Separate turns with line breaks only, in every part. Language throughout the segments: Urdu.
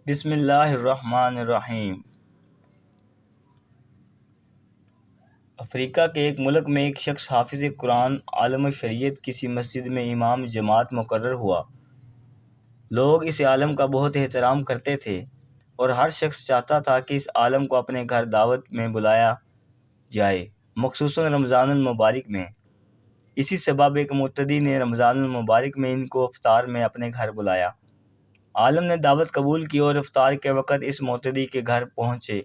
بسم اللہ الرحمن الرحیم۔ افریقہ کے ایک ملک میں ایک شخص حافظ قرآن عالم شریعت کسی مسجد میں امام جماعت مقرر ہوا۔ لوگ اس عالم کا بہت احترام کرتے تھے اور ہر شخص چاہتا تھا کہ اس عالم کو اپنے گھر دعوت میں بلایا جائے، مخصوصاً رمضان المبارک میں۔ اسی سبب ایک متدی نے رمضان المبارک میں ان کو افطار میں اپنے گھر بلایا۔ عالم نے دعوت قبول کی اور افطار کے وقت اس معتدی کے گھر پہنچے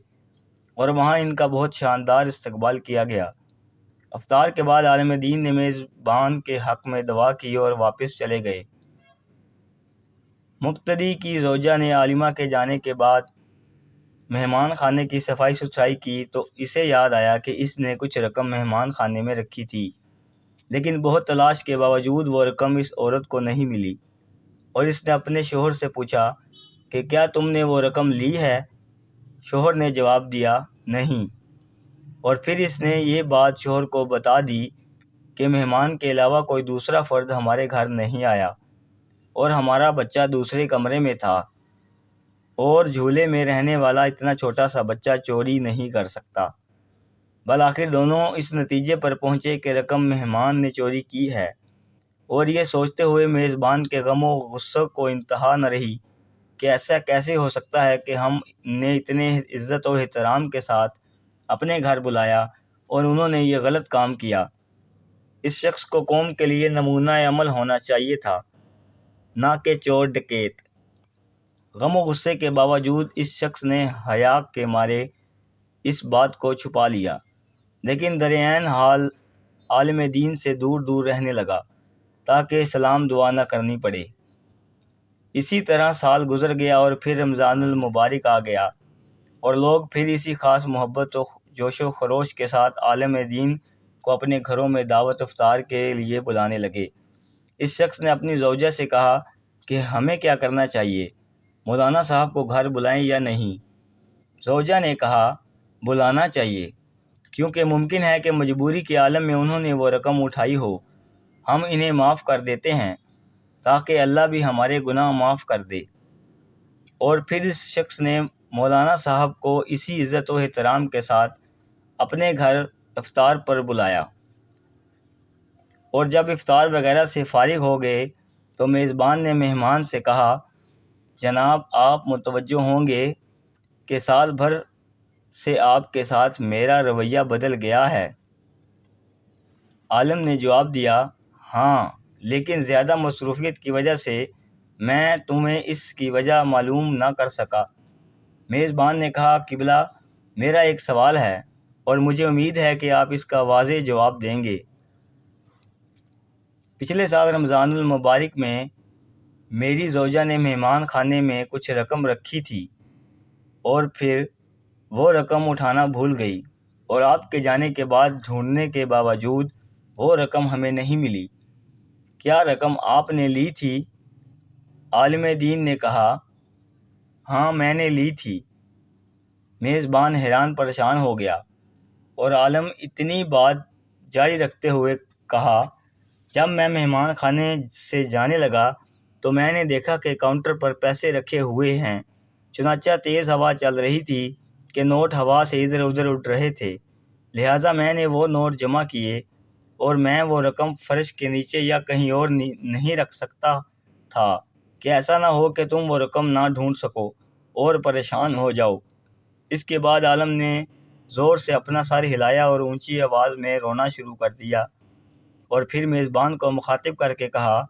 اور وہاں ان کا بہت شاندار استقبال کیا گیا۔ افطار کے بعد عالم دین نے میزبان کے حق میں دعا کی اور واپس چلے گئے۔ مقتدی کی زوجہ نے عالمہ کے جانے کے بعد مہمان خانے کی صفائی ستھرائی کی تو اسے یاد آیا کہ اس نے کچھ رقم مہمان خانے میں رکھی تھی، لیکن بہت تلاش کے باوجود وہ رقم اس عورت کو نہیں ملی، اور اس نے اپنے شوہر سے پوچھا کہ کیا تم نے وہ رقم لی ہے؟ شوہر نے جواب دیا نہیں، اور پھر اس نے یہ بات شوہر کو بتا دی کہ مہمان کے علاوہ کوئی دوسرا فرد ہمارے گھر نہیں آیا اور ہمارا بچہ دوسرے کمرے میں تھا، اور جھولے میں رہنے والا اتنا چھوٹا سا بچہ چوری نہیں کر سکتا۔ بالآخر دونوں اس نتیجے پر پہنچے کہ رقم مہمان نے چوری کی ہے، اور یہ سوچتے ہوئے میزبان کے غم و غصے کو انتہا نہ رہی کہ ایسا کیسے ہو سکتا ہے کہ ہم نے اتنے عزت و احترام کے ساتھ اپنے گھر بلایا اور انہوں نے یہ غلط کام کیا۔ اس شخص کو قوم کے لیے نمونہ عمل ہونا چاہیے تھا، نہ کہ چور ڈکیت۔ غم و غصے کے باوجود اس شخص نے حیا کے مارے اس بات کو چھپا لیا، لیکن درمیان حال عالم دین سے دور دور رہنے لگا تاکہ سلام دعا نہ کرنی پڑے۔ اسی طرح سال گزر گیا اور پھر رمضان المبارک آ گیا، اور لوگ پھر اسی خاص محبت و جوش و خروش کے ساتھ عالم دین کو اپنے گھروں میں دعوت افطار کے لیے بلانے لگے۔ اس شخص نے اپنی زوجہ سے کہا کہ ہمیں کیا کرنا چاہیے، مولانا صاحب کو گھر بلائیں یا نہیں؟ زوجہ نے کہا بلانا چاہیے، کیونکہ ممکن ہے کہ مجبوری کے عالم میں انہوں نے وہ رقم اٹھائی ہو۔ ہم انہیں معاف کر دیتے ہیں تاکہ اللہ بھی ہمارے گناہ معاف کر دے۔ اور پھر اس شخص نے مولانا صاحب کو اسی عزت و احترام کے ساتھ اپنے گھر افطار پر بلایا، اور جب افطار وغیرہ سے فارغ ہو گئے تو میزبان نے مہمان سے کہا، جناب آپ متوجہ ہوں گے کہ سال بھر سے آپ کے ساتھ میرا رویہ بدل گیا ہے۔ عالم نے جواب دیا، ہاں، لیکن زیادہ مصروفیت کی وجہ سے میں تمہیں اس کی وجہ معلوم نہ کر سکا۔ میزبان نے کہا، قبلہ میرا ایک سوال ہے اور مجھے امید ہے کہ آپ اس کا واضح جواب دیں گے۔ پچھلے سال رمضان المبارک میں میری زوجہ نے مہمان خانے میں کچھ رقم رکھی تھی اور پھر وہ رقم اٹھانا بھول گئی، اور آپ کے جانے کے بعد ڈھونڈنے کے باوجود وہ رقم ہمیں نہیں ملی۔ کیا رقم آپ نے لی تھی؟ عالم دین نے کہا، ہاں میں نے لی تھی۔ میزبان حیران پریشان ہو گیا، اور عالم اتنی بات جاری رکھتے ہوئے کہا، جب میں مہمان خانے سے جانے لگا تو میں نے دیکھا کہ کاؤنٹر پر پیسے رکھے ہوئے ہیں، چنانچہ تیز ہوا چل رہی تھی کہ نوٹ ہوا سے ادھر ادھر اڑ رہے تھے، لہٰذا میں نے وہ نوٹ جمع کیے، اور میں وہ رقم فرش کے نیچے یا کہیں اور نہیں رکھ سکتا تھا کہ ایسا نہ ہو کہ تم وہ رقم نہ ڈھونڈ سکو اور پریشان ہو جاؤ۔ اس کے بعد عالم نے زور سے اپنا سر ہلایا اور اونچی آواز میں رونا شروع کر دیا، اور پھر میزبان کو مخاطب کر کے کہا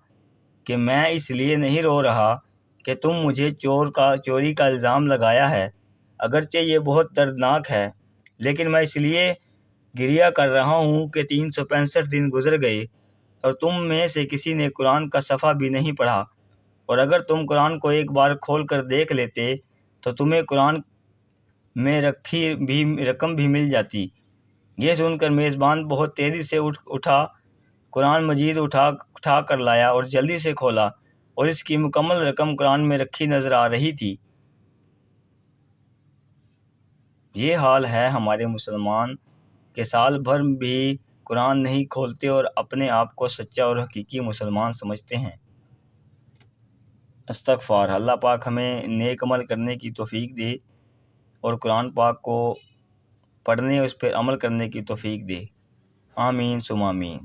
کہ میں اس لیے نہیں رو رہا کہ تم مجھے چوری کا الزام لگایا ہے، اگرچہ یہ بہت دردناک ہے، لیکن میں اس لیے گریہ کر رہا ہوں کہ 365 دن گزر گئے اور تم میں سے کسی نے قرآن کا صفحہ بھی نہیں پڑھا، اور اگر تم قرآن کو ایک بار کھول کر دیکھ لیتے تو تمہیں قرآن میں رکھی رقم بھی مل جاتی۔ یہ سن کر میزبان بہت تیزی سے اٹھا، قرآن مجید اٹھا کر لایا اور جلدی سے کھولا، اور اس کی مکمل رقم قرآن میں رکھی نظر آ رہی تھی۔ یہ حال ہے ہمارے مسلمان کہ سال بھر بھی قرآن نہیں کھولتے اور اپنے آپ کو سچا اور حقیقی مسلمان سمجھتے ہیں۔ استغفار۔ اللہ پاک ہمیں نیک عمل کرنے کی توفیق دے اور قرآن پاک کو پڑھنے اور اس پہ عمل کرنے کی توفیق دے۔ آمین ثم آمین۔